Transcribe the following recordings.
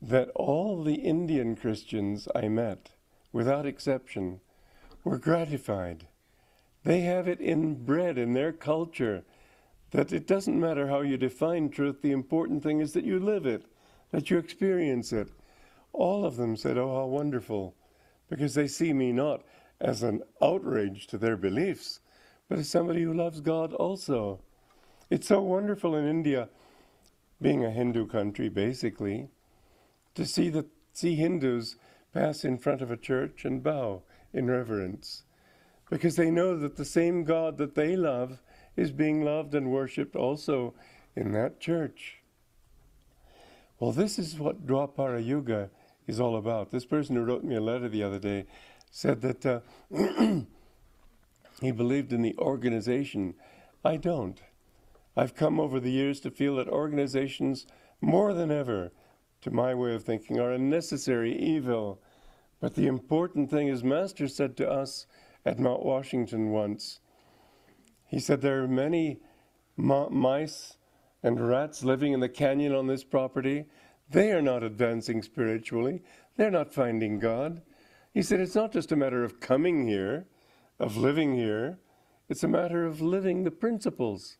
that all the Indian Christians I met, without exception, were gratified. They have it inbred in their culture that it doesn't matter how you define truth, the important thing is that you live it, that you experience it. All of them said, oh, how wonderful, because they see me not as an outrage to their beliefs, but as somebody who loves God also. It's so wonderful in India, being a Hindu country basically, to see Hindus pass in front of a church and bow in reverence, because they know that the same God that they love is being loved and worshipped also in that church. Well, this is what Dwapara Yuga is all about. This person who wrote me a letter the other day said that he believed in the organization. I don't. I've come over the years to feel that organizations, more than ever, to my way of thinking, are a necessary evil. But the important thing, as Master said to us at Mount Washington once, he said there are many mice and rats living in the canyon on this property. They are not advancing spiritually. They're not finding God. He said it's not just a matter of coming here, of living here. It's a matter of living the principles,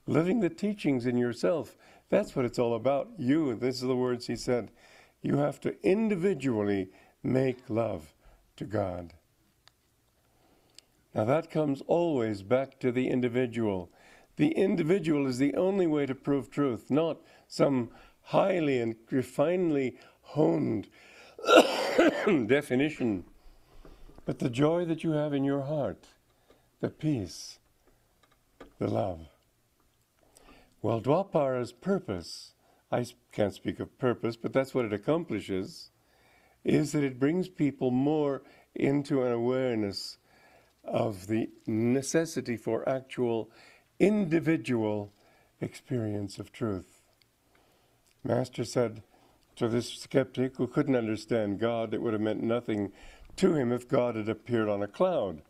living the teachings in yourself. That's what it's all about. You, this is the words he said, you have to individually make love to God. Now that comes always back to the individual. The individual is the only way to prove truth, not some highly and refinedly honed definition, but the joy that you have in your heart, the peace, the love. Well, Dwapara's purpose, I can't speak of purpose, but that's what it accomplishes, is that it brings people more into an awareness of the necessity for actual individual experience of truth. Master said to this skeptic who couldn't understand God, it would have meant nothing to him if God had appeared on a cloud.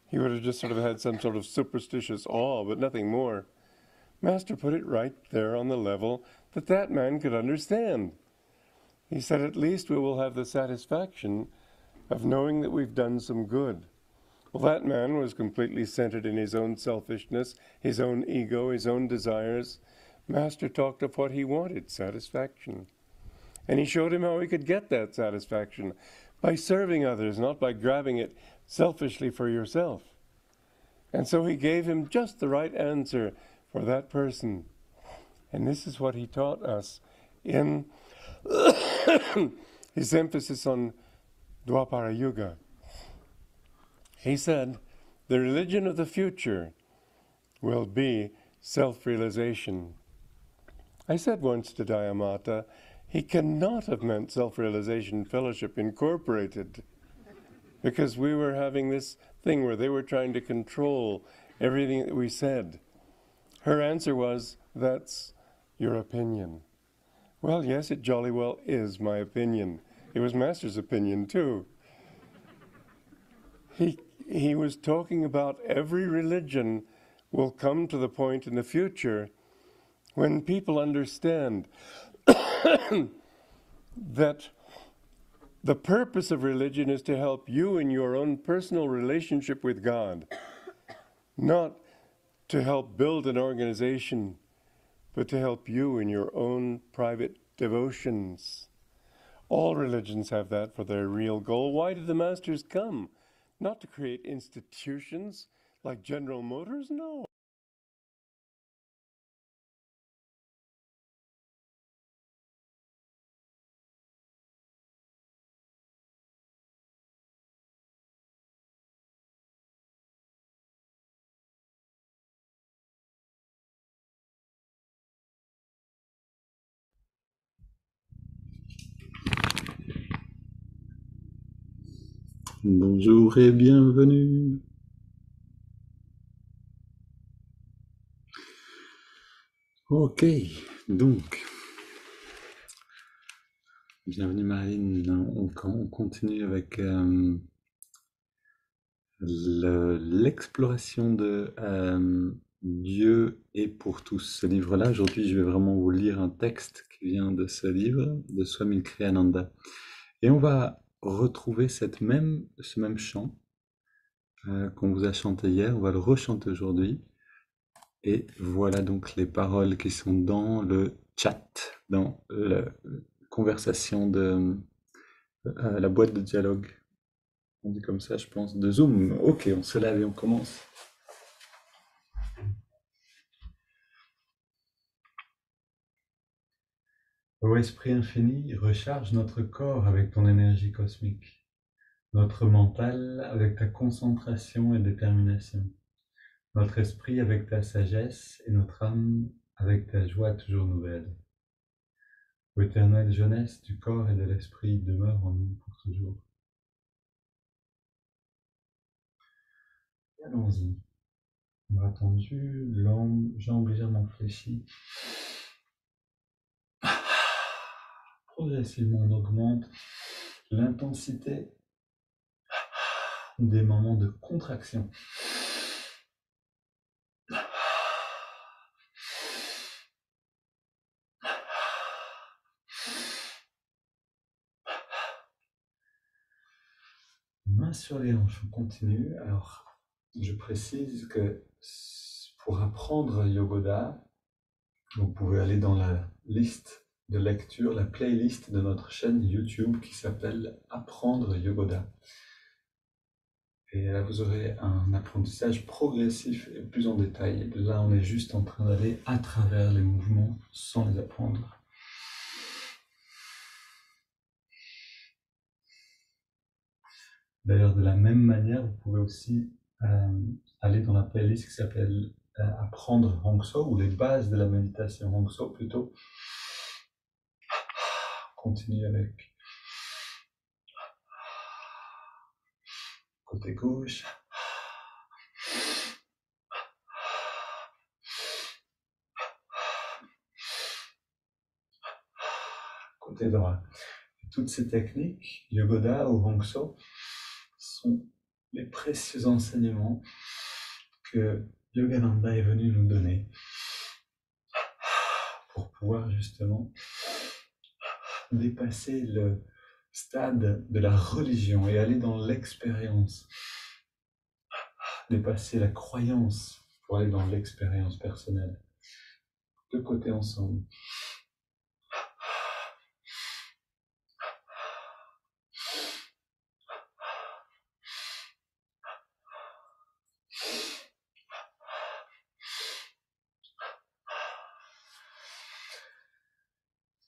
He would have just sort of had some sort of superstitious awe, but nothing more. Master put it right there on the level that that man could understand. He said, at least we will have the satisfaction of knowing that we've done some good. Well, that man was completely centered in his own selfishness, his own ego, his own desires. Master talked of what he wanted, satisfaction. And he showed him how he could get that satisfaction by serving others, not by grabbing it selfishly for yourself. And so he gave him just the right answer for that person. And this is what he taught us in his emphasis on Dwapara Yuga. He said, the religion of the future will be self-realization. I said once to Dayamata, he cannot have meant Self-Realization Fellowship Incorporated, because we were having this thing where they were trying to control everything that we said. Her answer was, that's your opinion. Well, yes, it jolly well is my opinion. It was Master's opinion, too. He was talking about every religion will come to the point in the future when people understand that the purpose of religion is to help you in your own personal relationship with God, not to help build an organization, but to help you in your own private devotions. All religions have that for their real goal. Why did the Masters come? Not to create institutions like General Motors? No. Bonjour et bienvenue. Ok, donc, bienvenue Marine. On continue avec l'exploration de Dieu est pour tous. Ce livre-là, aujourd'hui, je vais vraiment vous lire un texte qui vient de ce livre, de Swami Kriyananda. Et on va retrouver ce même chant qu'on vous a chanté hier, on va le rechanter aujourd'hui. Et voilà donc les paroles qui sont dans le chat, dans la conversation de la boîte de dialogue. On dit comme ça, je pense, de Zoom. Ok, on se lève et on commence. Ô Esprit infini, recharge notre corps avec ton énergie cosmique, notre mental avec ta concentration et détermination, notre esprit avec ta sagesse et notre âme avec ta joie toujours nouvelle. Ô éternelle jeunesse du corps et de l'esprit, demeure en nous pour toujours. Allons-y. Bras tendus, jambes légèrement fléchies. Progressivement, on augmente l'intensité des moments de contraction. Main sur les hanches, on continue. Alors, je précise que pour apprendre Yogoda, vous pouvez aller dans la liste de lecture, la playlist de notre chaîne YouTube qui s'appelle Apprendre Yogoda. Et là, vous aurez un apprentissage progressif et plus en détail. Là, on est juste en train d'aller à travers les mouvements sans les apprendre. D'ailleurs, de la même manière, vous pouvez aussi aller dans la playlist qui s'appelle Apprendre Hongso, ou les bases de la méditation Hongso plutôt. Continue avec côté gauche. Côté droit. Toutes ces techniques, Yogoda ou Hongso, sont les précieux enseignements que Yogananda est venu nous donner pour pouvoir justement dépasser le stade de la religion et aller dans l'expérience, dépasser la croyance pour aller dans l'expérience personnelle. Deux côtés ensemble.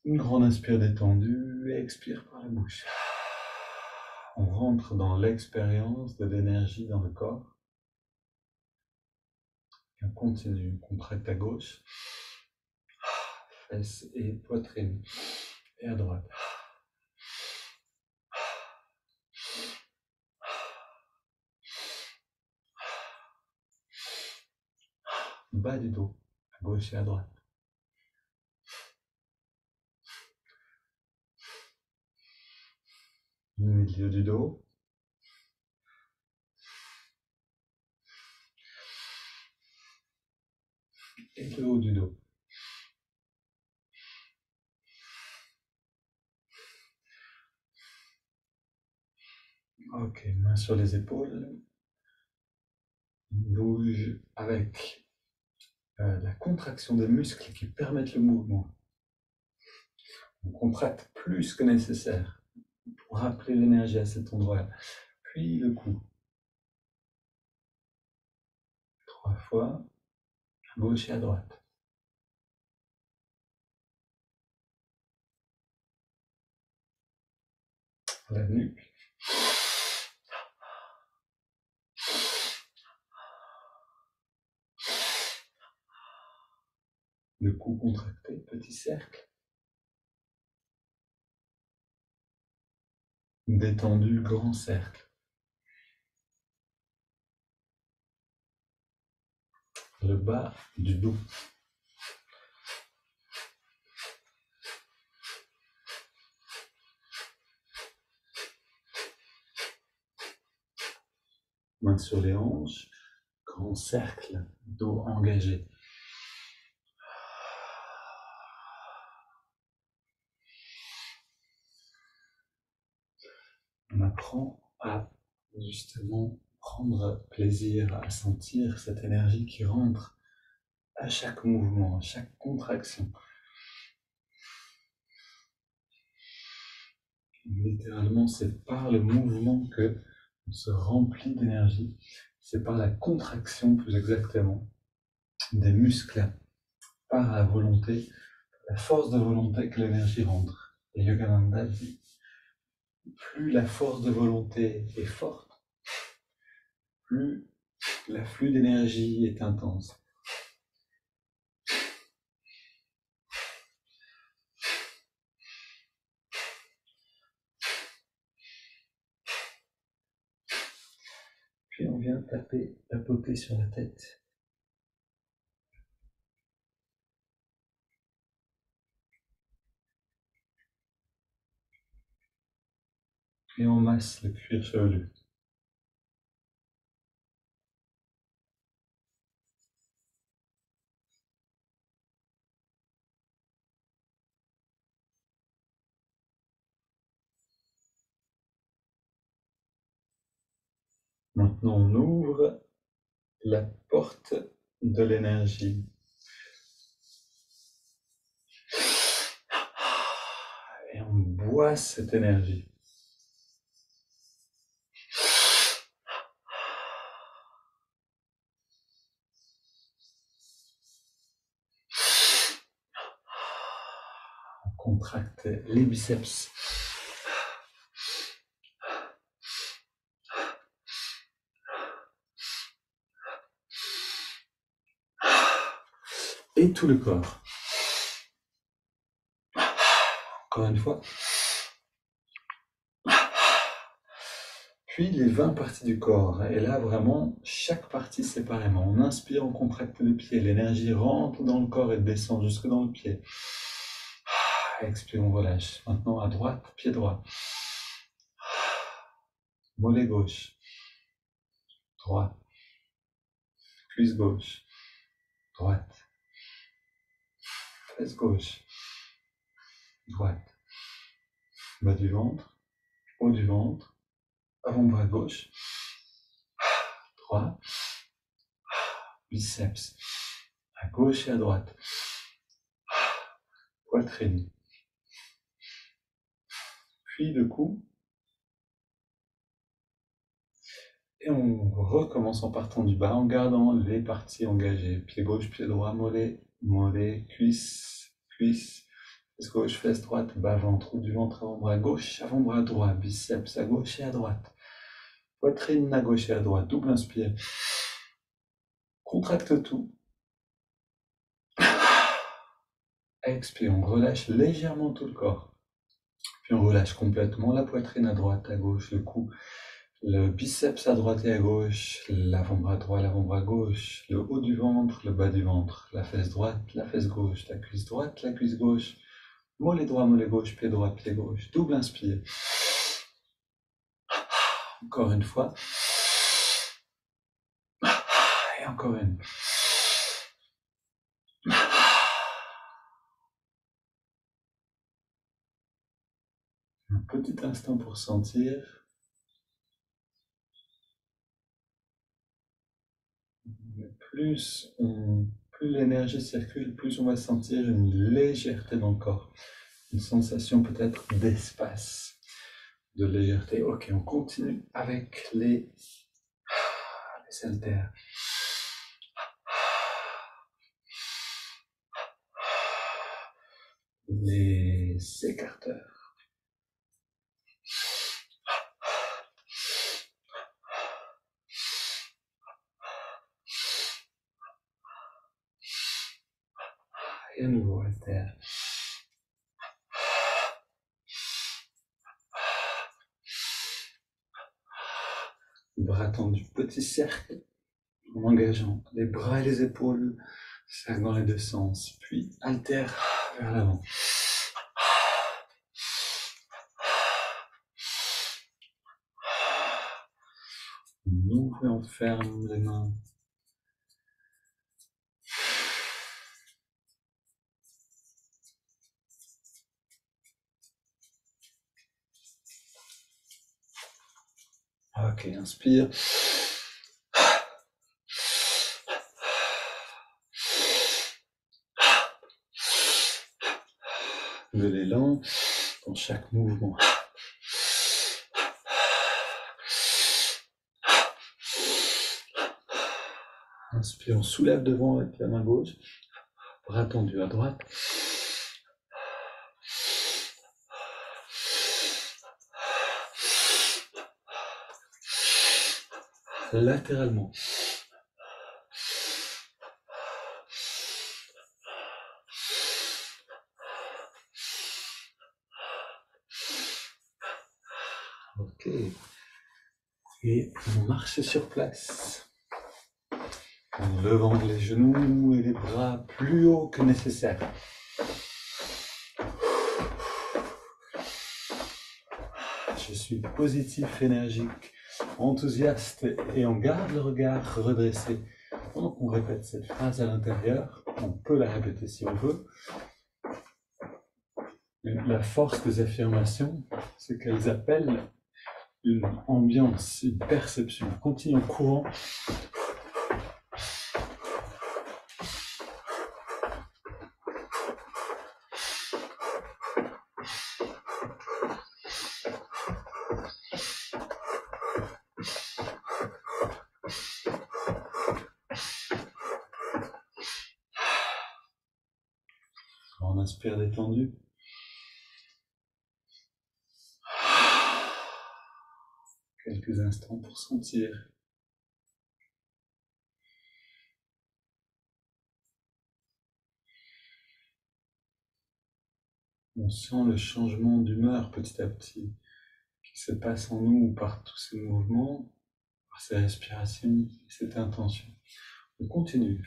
Une grande inspire détendue et expire par la bouche. On rentre dans l'expérience de l'énergie dans le corps. Et on continue, on contracte à gauche, fesses et poitrine, et à droite. Bas du dos, à gauche et à droite. Milieu du dos. Et le haut du dos. Ok, main sur les épaules. On bouge avec la contraction des muscles qui permettent le mouvement. On contracte plus que nécessaire pour rappeler l'énergie à cet endroit. Puis le cou. 3 fois, à gauche et à droite. La nuque. Le cou contracté, petit cercle. Détendu, grand cercle. Le bas du dos. Main sur les hanches, grand cercle d'eau engagée. On apprend à justement prendre plaisir à sentir cette énergie qui rentre à chaque mouvement, à chaque contraction. Littéralement, c'est par le mouvement que on se remplit d'énergie. C'est par la contraction, plus exactement, des muscles, par la volonté, la force de volonté que l'énergie rentre. Et Yogananda dit, plus la force de volonté est forte, plus l'afflux d'énergie est intense. Puis on vient tapoter sur la tête. Et on masse le cuir chevelu. Maintenant, on ouvre la porte de l'énergie. Et on boit cette énergie. On contracte les biceps. Et tout le corps. Encore une fois. Puis les 20 parties du corps. Et là, vraiment, chaque partie séparément. On inspire, on contracte les pieds. L'énergie rentre dans le corps et descend jusque dans le pied. Expire, on relâche. Maintenant, à droite, pied droit. Mollet gauche. Droit. Cuisse gauche. Droite. Fesse gauche. Droite. Bas du ventre. Haut du ventre. Avant-bras gauche. Droit. Biceps. À gauche et à droite. Poitrine. Puis le cou. Et on recommence en partant du bas, en gardant les parties engagées. Pied gauche, pied droit, mollet, mollet, cuisse, cuisse, fesse gauche, fesse droite, bas ventre, haut du ventre, avant-bras gauche, avant-bras droit, biceps à gauche et à droite. Poitrine à gauche et à droite, double inspire. Contracte tout. Expire, on relâche légèrement tout le corps. Puis on relâche complètement la poitrine à droite, à gauche, le cou. Le biceps à droite et à gauche, l'avant-bras droit, l'avant-bras gauche, le haut du ventre, le bas du ventre, la fesse droite, la fesse gauche, la cuisse droite, la cuisse gauche, mollet droit, mollet gauche, pied droit, pied gauche. Double inspire. Encore une fois. Et encore une. Un petit instant pour sentir. Plus l'énergie circule, plus on va sentir une légèreté dans le corps. Une sensation peut-être d'espace, de légèreté. Ok, on continue avec les haltères. Les écarteurs. Et à nouveau, haltères. Bras tendus, petit cercle, en engageant les bras et les épaules, cercle dans les deux sens, puis haltère vers l'avant. On ouvre et on ferme les mains Ok, inspire. De l'élan dans chaque mouvement. Inspire, on soulève devant avec la main gauche, bras tendu à droite. Latéralement. Ok. Et on marche sur place. En levant les genoux et les bras plus haut que nécessaire. Je suis positif, énergique, enthousiaste et on garde le regard redressé. Pendant qu'on répète cette phrase à l'intérieur, on peut la répéter si on veut. La force des affirmations, c'est qu'elles appellent une ambiance, une perception. Continue en courant. On inspire détendu. Quelques instants pour sentir. On sent le changement d'humeur petit à petit qui se passe en nous par tous ces mouvements, par ces respirations et cette intention. On continue.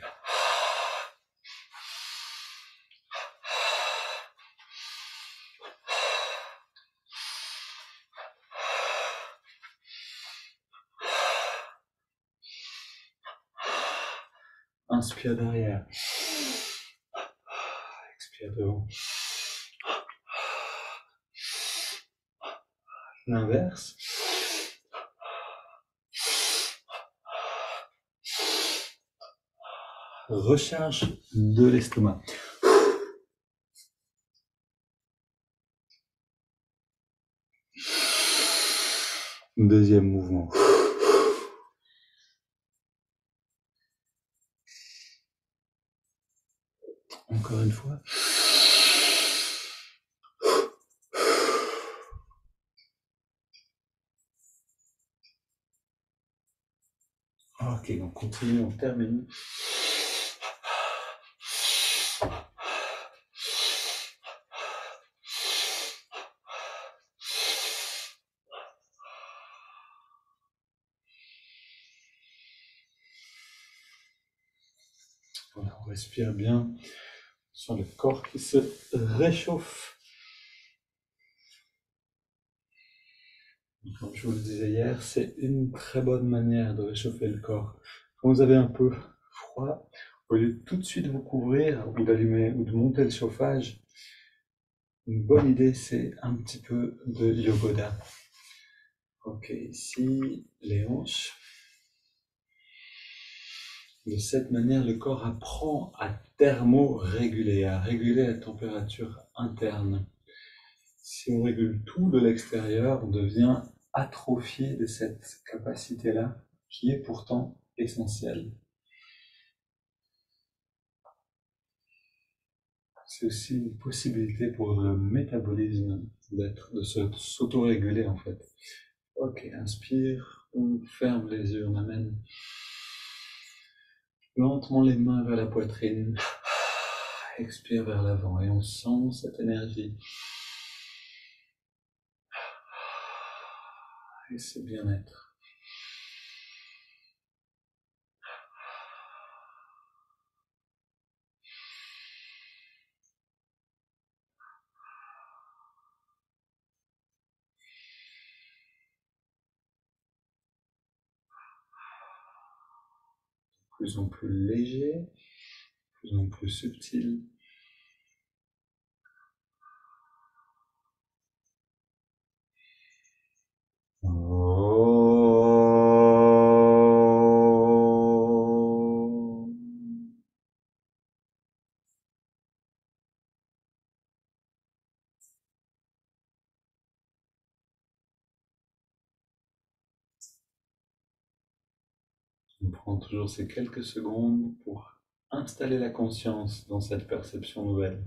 Inspire derrière. Expire devant. L'inverse. Recharge de l'estomac. Deuxième mouvement. Encore une fois. Ok, on continue, on termine. Voilà, on respire bien sur le corps qui se réchauffe. Comme je vous le disais hier, c'est une très bonne manière de réchauffer le corps. Quand vous avez un peu froid, au lieu de tout de suite vous couvrir ou d'allumer ou de monter le chauffage, une bonne idée c'est un petit peu de yogoda. Ok, ici les hanches. De cette manière, le corps apprend à thermoréguler, à réguler la température interne. Si on régule tout de l'extérieur, on devient atrophié de cette capacité-là, qui est pourtant essentielle. C'est aussi une possibilité pour le métabolisme de s'autoréguler en fait. Ok, inspire, on ferme les yeux, on amène lentement les mains vers la poitrine. Expire vers l'avant et on sent cette énergie. Et ce bien-être. De plus en plus léger, de plus en plus subtil. Oh. On prend toujours ces quelques secondes pour installer la conscience dans cette perception nouvelle.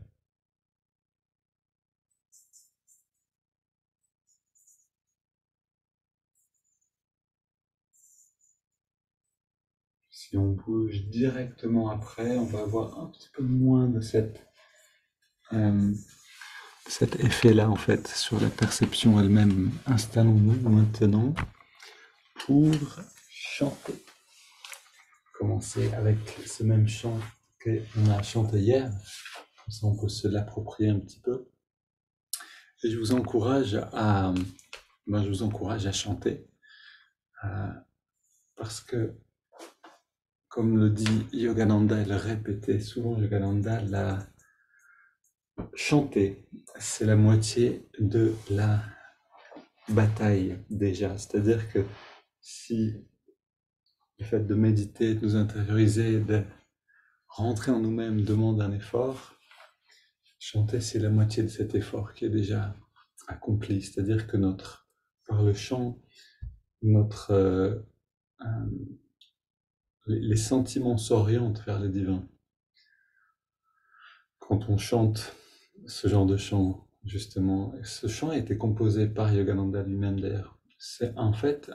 Si on bouge directement après, on va avoir un petit peu moins de cet effet-là en fait sur la perception elle-même. Installons-nous maintenant pour chanter. Commencer avec ce même chant qu'on a chanté hier, comme ça on peut se l'approprier un petit peu. Et je vous encourage à chanter, parce que, comme le dit Yogananda, et le répétait souvent Yogananda, chanter, c'est la moitié de la bataille déjà. C'est-à-dire que si le fait de méditer, de nous intérioriser, de rentrer en nous-mêmes demande un effort, chanter, c'est la moitié de cet effort qui est déjà accompli. C'est-à-dire que par le chant, les sentiments s'orientent vers le divin. Quand on chante ce genre de chant, justement, ce chant a été composé par Yogananda lui-même d'ailleurs. C'est en fait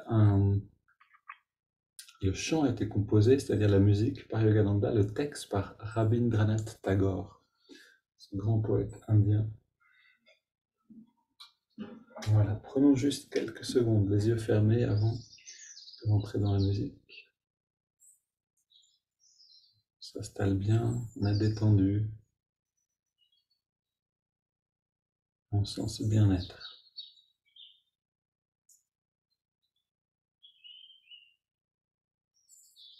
le chant a été composé, c'est-à-dire la musique, par Yogananda, le texte par Rabindranath Tagore, ce grand poète indien. Voilà, prenons juste quelques secondes, les yeux fermés avant de rentrer dans la musique. On s'installe bien, on a détendu, on sent ce bien-être.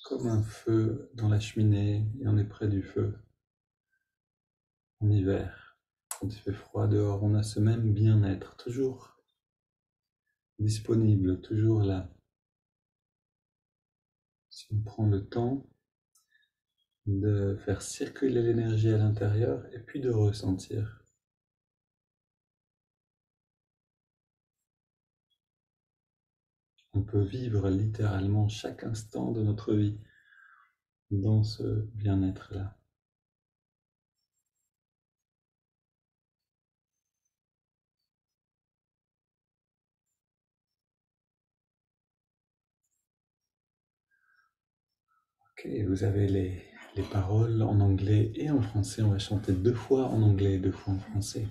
Comme un feu dans la cheminée, et on est près du feu. En hiver, quand il fait froid dehors, on a ce même bien-être, toujours disponible, toujours là. Si on prend le temps de faire circuler l'énergie à l'intérieur et puis de ressentir. On peut vivre littéralement chaque instant de notre vie dans ce bien-être-là. Ok, vous avez les paroles en anglais et en français. On va chanter 2 fois en anglais et 2 fois en français.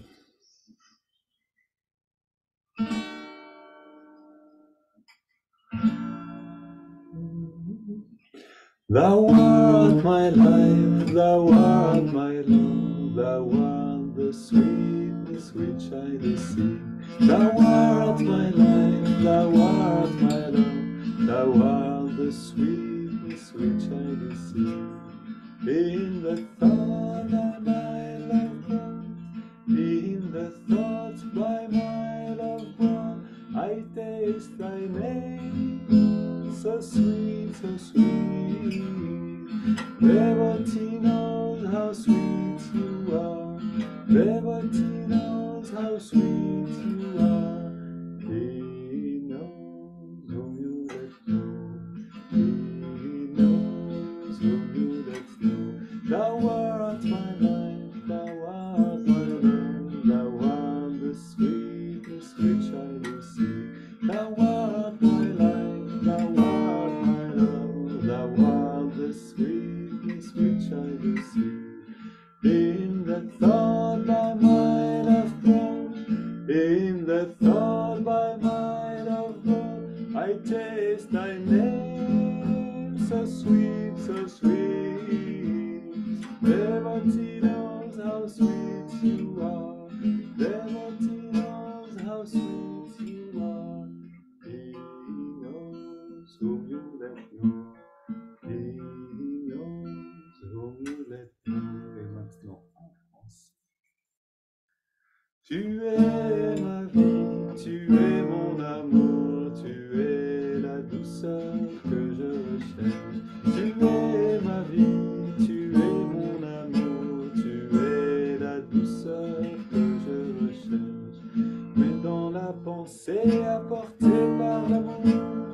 Thou art my life, thou art my love, thou art the sweetness which I do see. Thou art my life, thou art my love, thou art the sweetness which I do see. In the thought by my love born, in the thoughts by my love born, I taste thy name, so sweet, so sweet. Devotee knows how sweet you are, devotee knows how sweet you are. He knows whom you let know, he knows whom you let know. Thou art my life, thou art my love, thou art the sweetness which I do see. Thou art my life, thou art my love, thou art the sweetness which I do see. In the thought by my love born, in the thought by my love born, I taste thy name, so sweet, so sweet. Devotee knows how sweet you are, devotee knows how sweet you are. He knows whom you let know, he knows whom you let know. Et maintenant en France. Tu es ma vie, tu es mon amour, tu es la douceur que je recherche. Tu es ma vie, tu es mon amour, tu es la douceur que je recherche. Mais dans la pensée apportée par l'amour,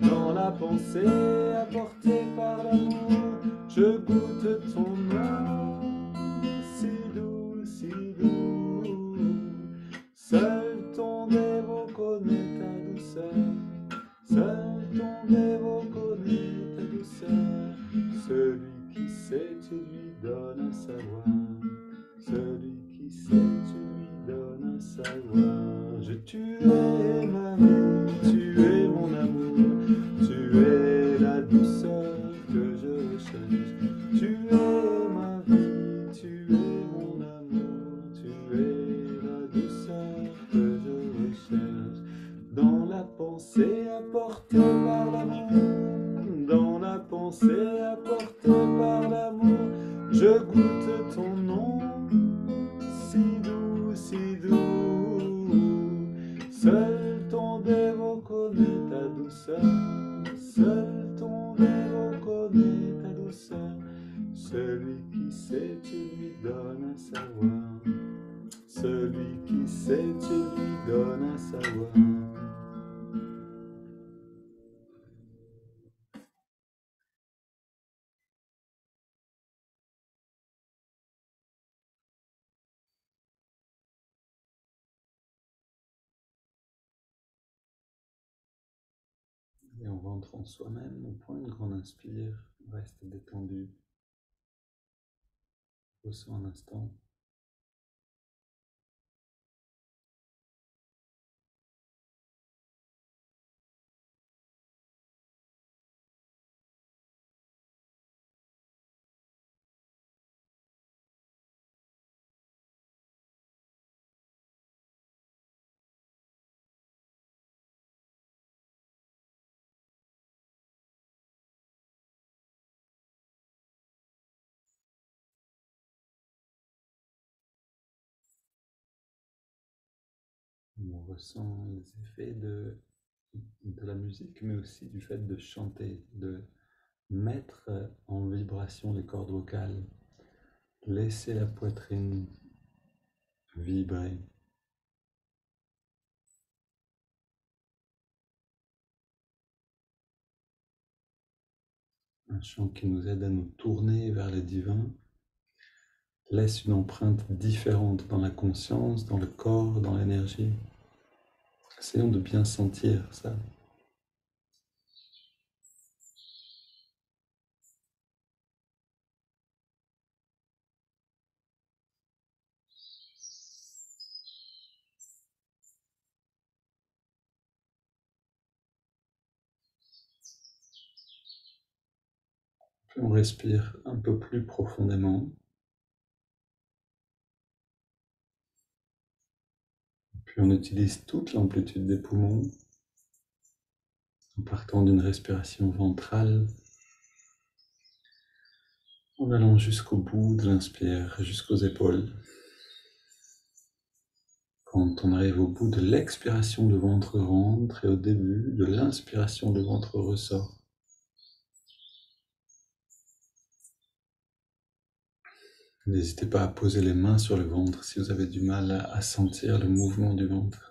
dans la pensée apportée Seul ton dévot connaît ta douceur. Seul ton dévot connaît ta douceur. Celui qui sait, tu lui donnes à savoir. Celui qui sait, tu lui donnes à savoir. Tu es ma vie, tu es mon amour. Tu es la douceur que je recherche. Tu es ma vie, tu es mon amour. Tu es la douceur que je recherche. Dans la pensée apportée par l'amour, dans la pensée apportée par l'amour, je goûte ton nom, si doux, si doux. Seul ton dévot connaît ta douceur, seul ton dévot connaît ta douceur. Celui qui sait, tu lui donnes à savoir. Celui qui sait, tu lui donnes à savoir. Et on rentre en soi-même, on prend une grande inspire, on reste détendu. Ressens un instant. On ressent les effets de la musique, mais aussi du fait de chanter, de mettre en vibration les cordes vocales, laisser la poitrine vibrer. Un chant qui nous aide à nous tourner vers le divin, laisse une empreinte différente dans la conscience, dans le corps, dans l'énergie. Essayons de bien sentir ça. Puis on respire un peu plus profondément. Puis on utilise toute l'amplitude des poumons en partant d'une respiration ventrale, en allant jusqu'au bout de l'inspire, jusqu'aux épaules. Quand on arrive au bout de l'expiration, le ventre rentre et au début de l'inspiration, le ventre ressort. N'hésitez pas à poser les mains sur le ventre si vous avez du mal à sentir le mouvement du ventre.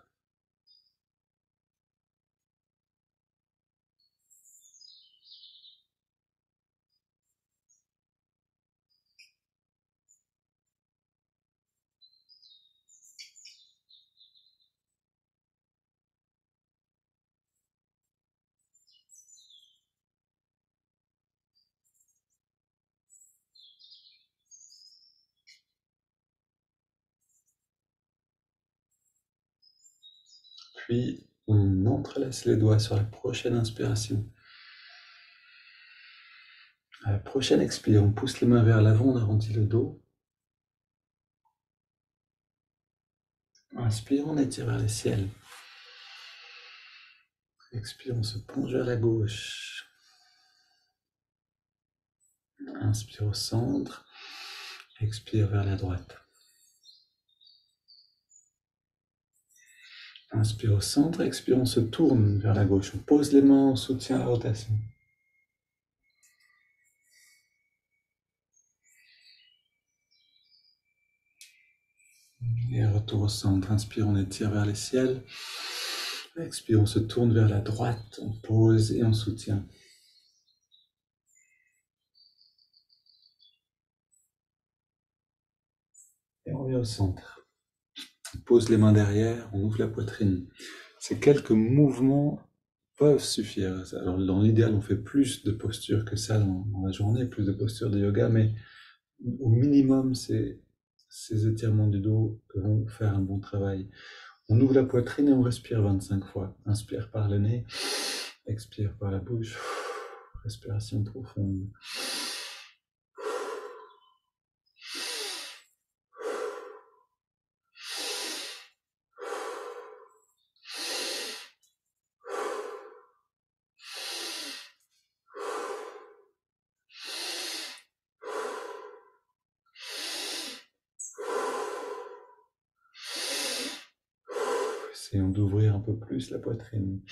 Puis on entrelace les doigts sur la prochaine inspiration. À la prochaine expire, on pousse les mains vers l'avant, on arrondit le dos. Inspire, on étire vers le ciel. Expire, on se penche vers la gauche. Inspire au centre. Expire vers la droite. Inspire au centre, expire, on se tourne vers la gauche. On pose les mains, on soutient la rotation. Et retour au centre. Inspire, on étire vers les ciels. Expire, on se tourne vers la droite. On pose et on soutient. Et on revient au centre. On pose les mains derrière, on ouvre la poitrine. Ces quelques mouvements peuvent suffire. Alors, dans l'idéal, on fait plus de postures que ça dans la journée, plus de postures de yoga, mais au minimum, ces étirements du dos vont faire un bon travail. On ouvre la poitrine et on respire 25 fois. Inspire par le nez, expire par la bouche. Respiration profonde. Essayons d'ouvrir un peu plus la poitrine.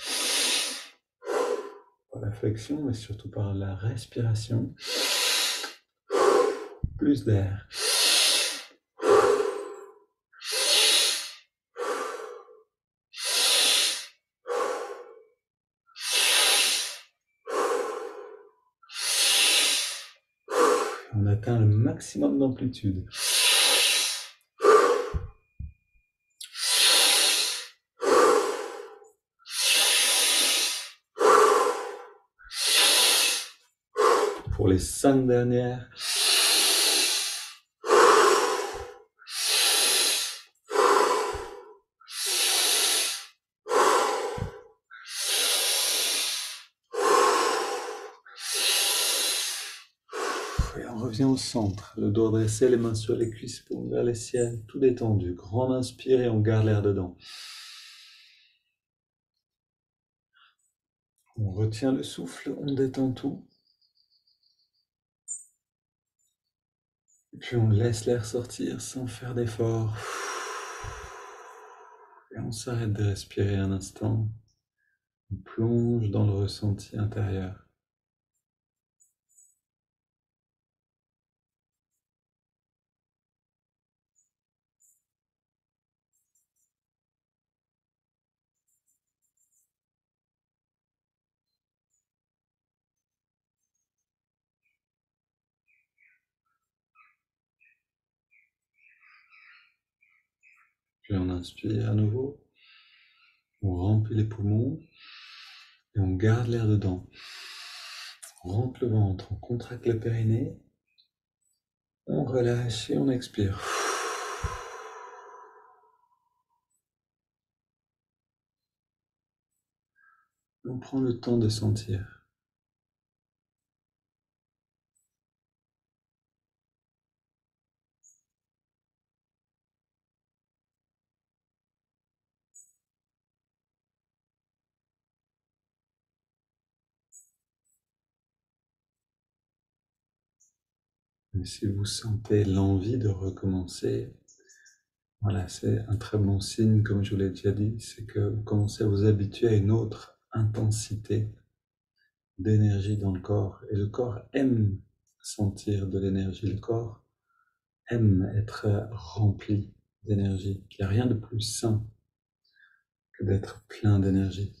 Par la flexion, mais surtout par la respiration. Plus d'air. On atteint le maximum d'amplitude. Pour les 5 dernières. Et on revient au centre, le dos dressé, les mains sur les cuisses, paumes vers les ciels, tout détendu. Grande inspire et on garde l'air dedans. On retient le souffle, on détend tout. Et puis on laisse l'air sortir sans faire d'effort. Et on s'arrête de respirer un instant. On plonge dans le ressenti intérieur. Puis on inspire à nouveau. On remplit les poumons et on garde l'air dedans. On rentre le ventre, on contracte le périnée. On relâche et on expire. On prend le temps de sentir. Et si vous sentez l'envie de recommencer, voilà, c'est un très bon signe, comme je vous l'ai déjà dit, c'est que vous commencez à vous habituer à une autre intensité d'énergie dans le corps. Et le corps aime sentir de l'énergie. Le corps aime être rempli d'énergie. Il n'y a rien de plus sain que d'être plein d'énergie.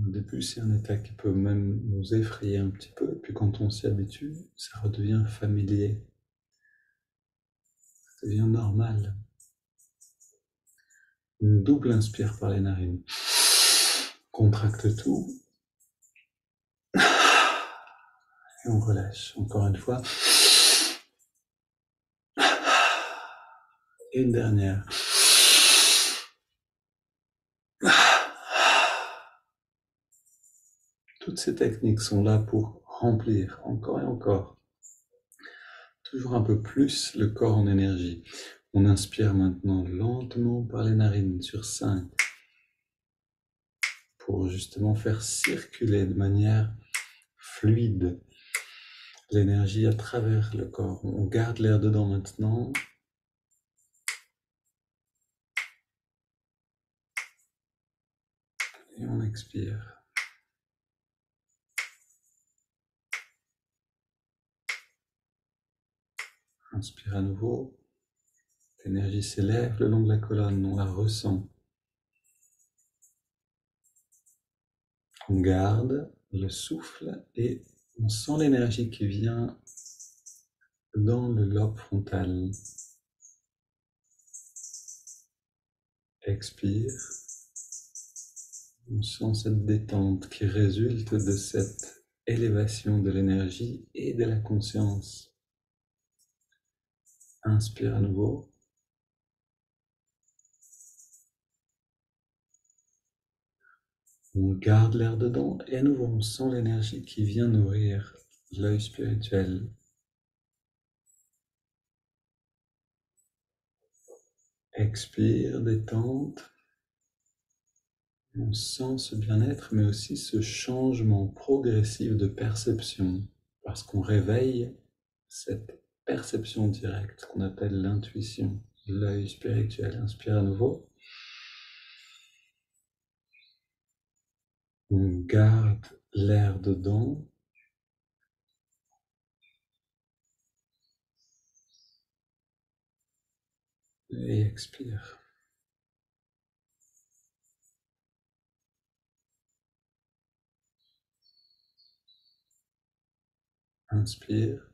Au début, c'est un état qui peut même nous effrayer un petit peu, et puis quand on s'y habitue, ça redevient familier, ça devient normal. Une double inspire par les narines. Contracte tout. Et on relâche. Encore une fois. Et une dernière. Toutes ces techniques sont là pour remplir encore et encore. Toujours un peu plus le corps en énergie. On inspire maintenant lentement par les narines sur 5 pour justement faire circuler de manière fluide l'énergie à travers le corps. On garde l'air dedans maintenant. Et on expire. Inspire à nouveau. L'énergie s'élève le long de la colonne, on la ressent. On garde le souffle et On sent l'énergie qui vient dans le lobe frontal. Expire. On sent cette détente qui résulte de cette élévation de l'énergie et de la conscience. Inspire à nouveau. On garde l'air dedans et à nouveau on sent l'énergie qui vient nourrir l'œil spirituel. Expire, détente. On sent ce bien-être, mais aussi ce changement progressif de perception, parce qu'on réveille cette perception directe qu'on appelle l'intuition, l'œil spirituel. Inspire à nouveau. On garde l'air dedans. Et expire. Inspire.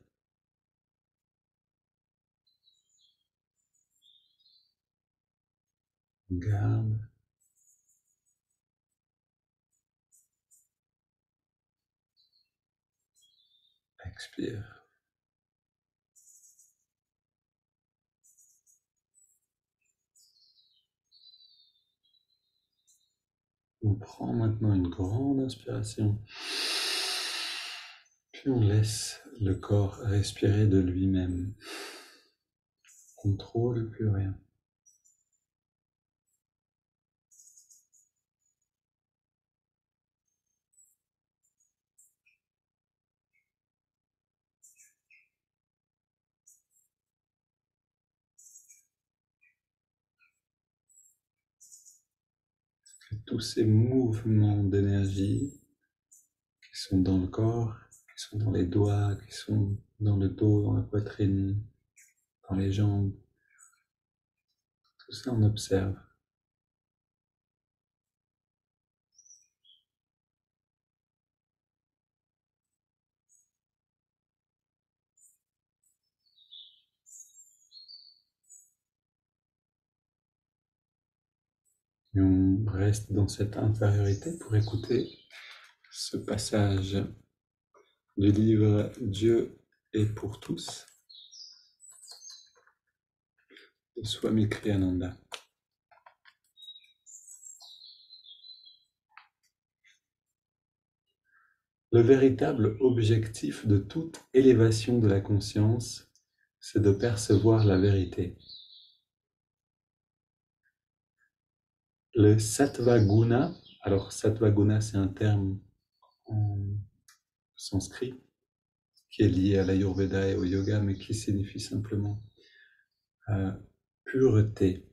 Garde. Expire. On prend maintenant une grande inspiration. Puis on laisse le corps respirer de lui-même. On ne contrôle plus rien. Que tous ces mouvements d'énergie qui sont dans le corps, qui sont dans les doigts, qui sont dans le dos, dans la poitrine, dans les jambes, tout ça on observe. Et on reste dans cette intériorité pour écouter ce passage du livre Dieu est pour tous de Swami Kriyananda. Le véritable objectif de toute élévation de la conscience, c'est de percevoir la vérité. Le sattva guna, alors sattva guna c'est un terme en sanskrit qui est lié à l'Ayurveda et au yoga, mais qui signifie simplement pureté,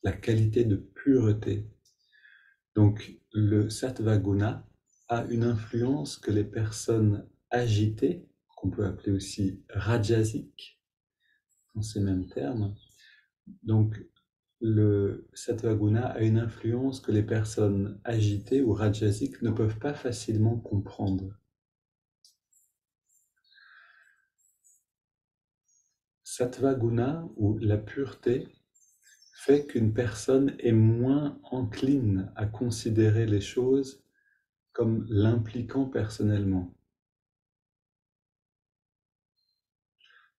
la qualité de pureté. Donc le sattva guna a une influence que les personnes agitées, qu'on peut appeler aussi rajasiques, dans ces mêmes termes, donc le sattva guna a une influence que les personnes agitées ou rajasiques ne peuvent pas facilement comprendre. Sattva guna, ou la pureté, fait qu'une personne est moins encline à considérer les choses comme l'impliquant personnellement.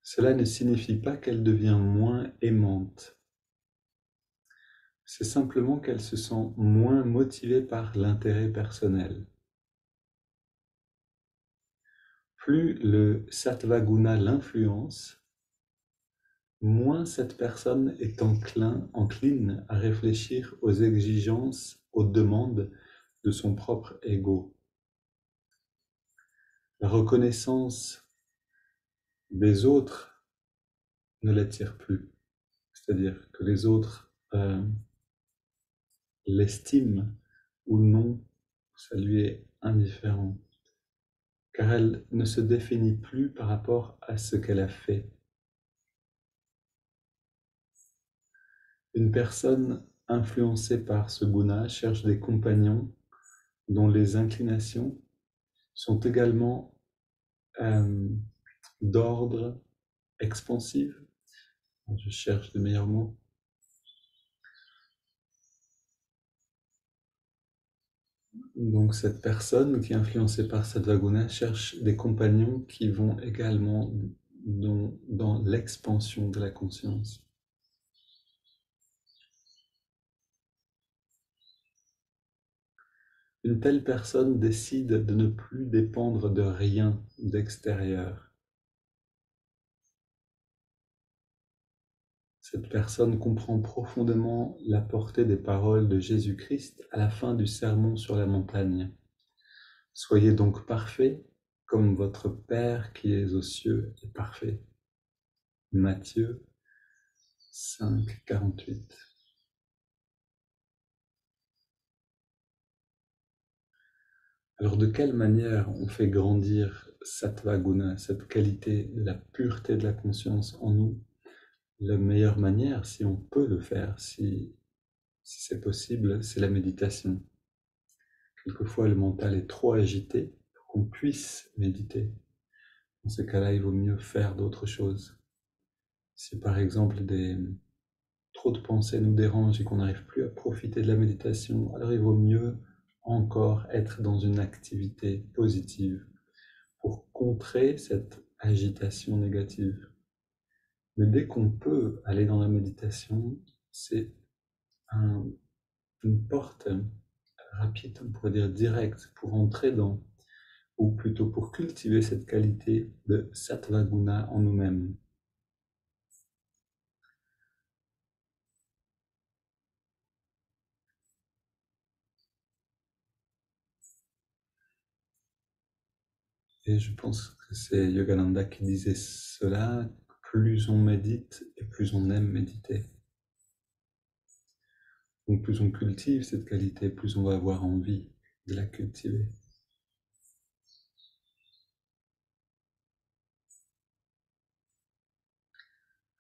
Cela ne signifie pas qu'elle devient moins aimante. C'est simplement qu'elle se sent moins motivée par l'intérêt personnel. Plus le sattva guna l'influence, moins cette personne est encline à réfléchir aux exigences, aux demandes de son propre ego. La reconnaissance des autres ne l'attire plus. C'est-à-dire que les autres l'estiment ou non, ça lui est indifférent. Car elle ne se définit plus par rapport à ce qu'elle a fait. Une personne influencée par ce guna cherche des compagnons dont les inclinations sont également d'ordre expansif. Je cherche de meilleurs mots. Donc cette personne qui est influencée par Satvaguna cherche des compagnons qui vont également dans l'expansion de la conscience. Une telle personne décide de ne plus dépendre de rien d'extérieur. Cette personne comprend profondément la portée des paroles de Jésus-Christ à la fin du sermon sur la montagne. Soyez donc parfaits, comme votre Père qui est aux cieux est parfait. Matthieu 5, 48. Alors de quelle manière on fait grandir Sattva Guna, cette qualité de la pureté de la conscience en nous? La meilleure manière, si on peut le faire, si c'est possible, c'est la méditation. Quelquefois, le mental est trop agité pour qu'on puisse méditer. Dans ce cas-là, il vaut mieux faire d'autres choses. Si par exemple trop de pensées nous dérangent et qu'on n'arrive plus à profiter de la méditation, alors il vaut mieux encore être dans une activité positive pour contrer cette agitation négative. Mais dès qu'on peut aller dans la méditation, c'est une porte rapide, on pourrait dire directe, pour entrer dans, ou plutôt pour cultiver cette qualité de Sattva Guna en nous-mêmes. Et je pense que c'est Yogananda qui disait cela, plus on médite et plus on aime méditer. Donc plus on cultive cette qualité, plus on va avoir envie de la cultiver.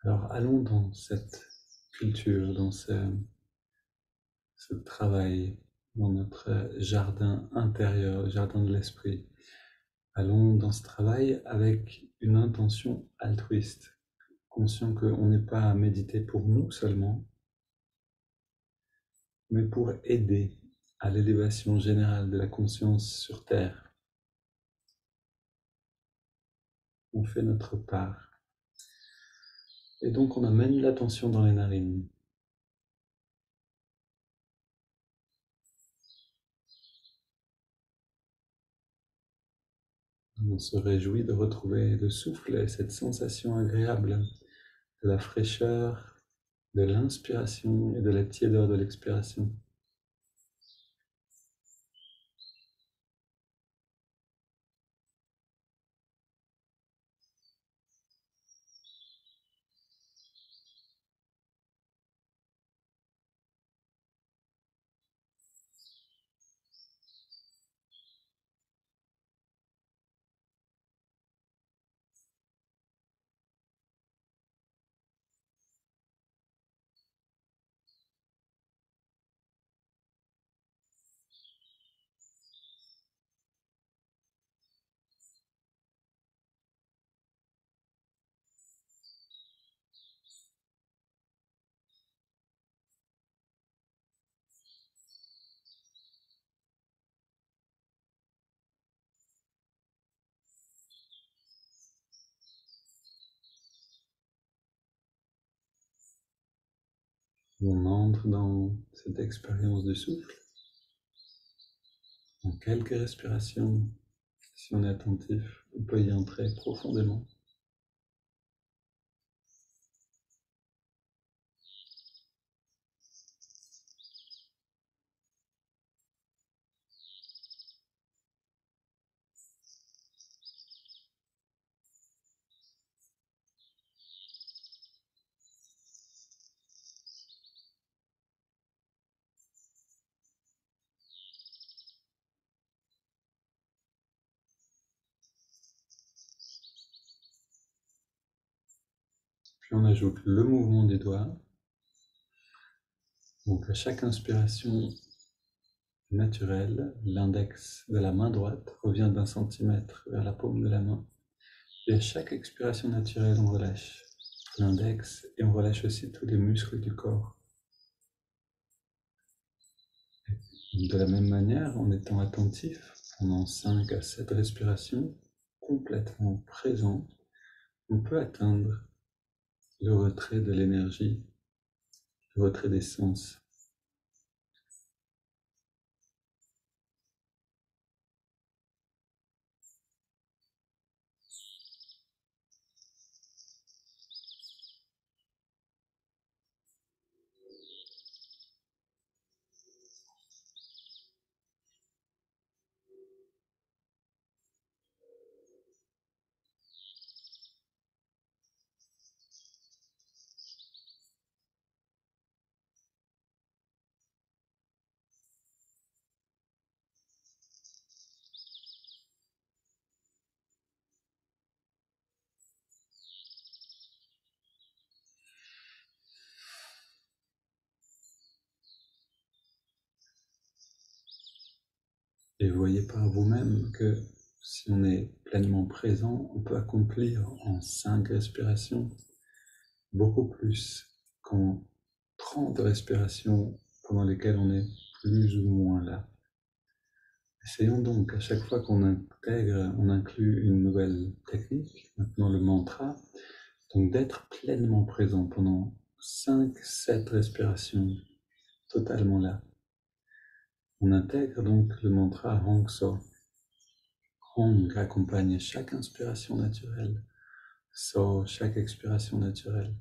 Alors allons dans cette culture, dans ce travail, dans notre jardin intérieur, le jardin de l'esprit. Allons dans ce travail avec une intention altruiste, conscient qu'on n'est pas à méditer pour nous seulement, mais pour aider à l'élévation générale de la conscience sur Terre. On fait notre part. Et donc on amène l'attention dans les narines. On se réjouit de retrouver le souffle et cette sensation agréable de la fraîcheur, de l'inspiration et de la tiédeur de l'expiration. On entre dans cette expérience du souffle en quelques respirations. Si on est attentif, on peut y entrer profondément. Puis on ajoute le mouvement des doigts. Donc à chaque inspiration, naturel. L'index de la main droite revient d'1 centimètre vers la paume de la main. Et à chaque expiration naturelle, on relâche l'index et on relâche aussi tous les muscles du corps. De la même manière, en étant attentif pendant 5 à 7 respirations, complètement présent, on peut atteindre le retrait de l'énergie, le retrait des sens. Et voyez par vous-même que si on est pleinement présent, on peut accomplir en 5 respirations beaucoup plus qu'en 30 respirations pendant lesquelles on est plus ou moins là. Essayons donc à chaque fois qu'on intègre, on inclut une nouvelle technique, maintenant le mantra, donc d'être pleinement présent pendant 5-7 respirations, totalement là. On intègre donc le mantra Hong So. Hong accompagne chaque inspiration naturelle, So chaque expiration naturelle.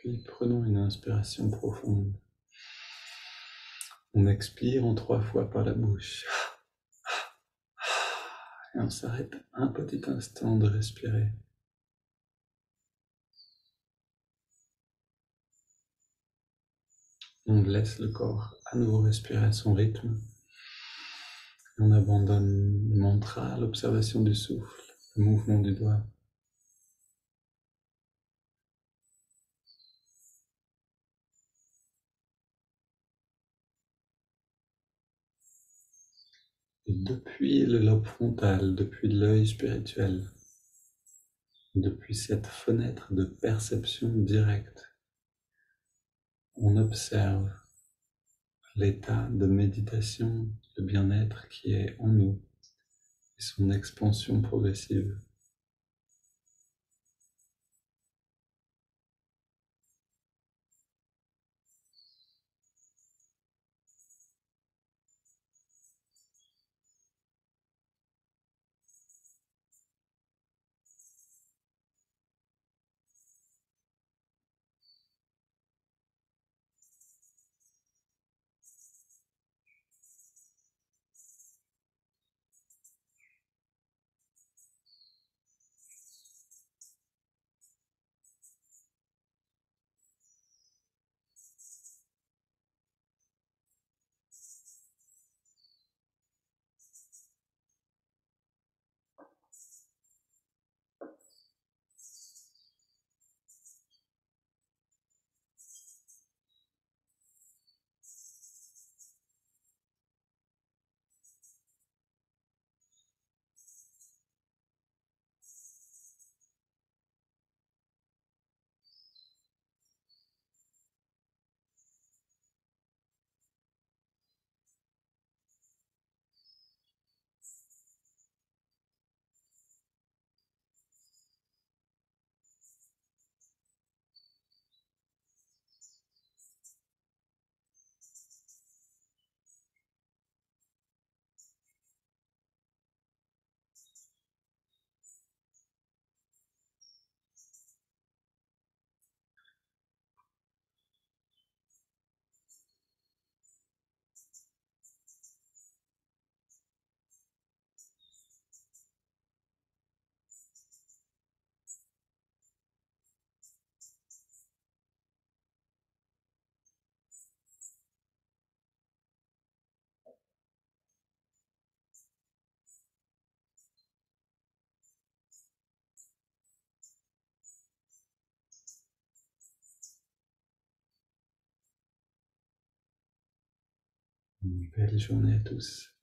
Puis prenons une inspiration profonde. On expire en 3 fois par la bouche. Et on s'arrête un petit instant de respirer. On laisse le corps à nouveau respirer à son rythme. On abandonne le mantra, l'observation du souffle, le mouvement du doigt. Et depuis le lobe frontal, depuis l'œil spirituel, depuis cette fenêtre de perception directe, on observe l'état de méditation, de bien-être qui est en nous, et son expansion progressive. Une belle journée à tous.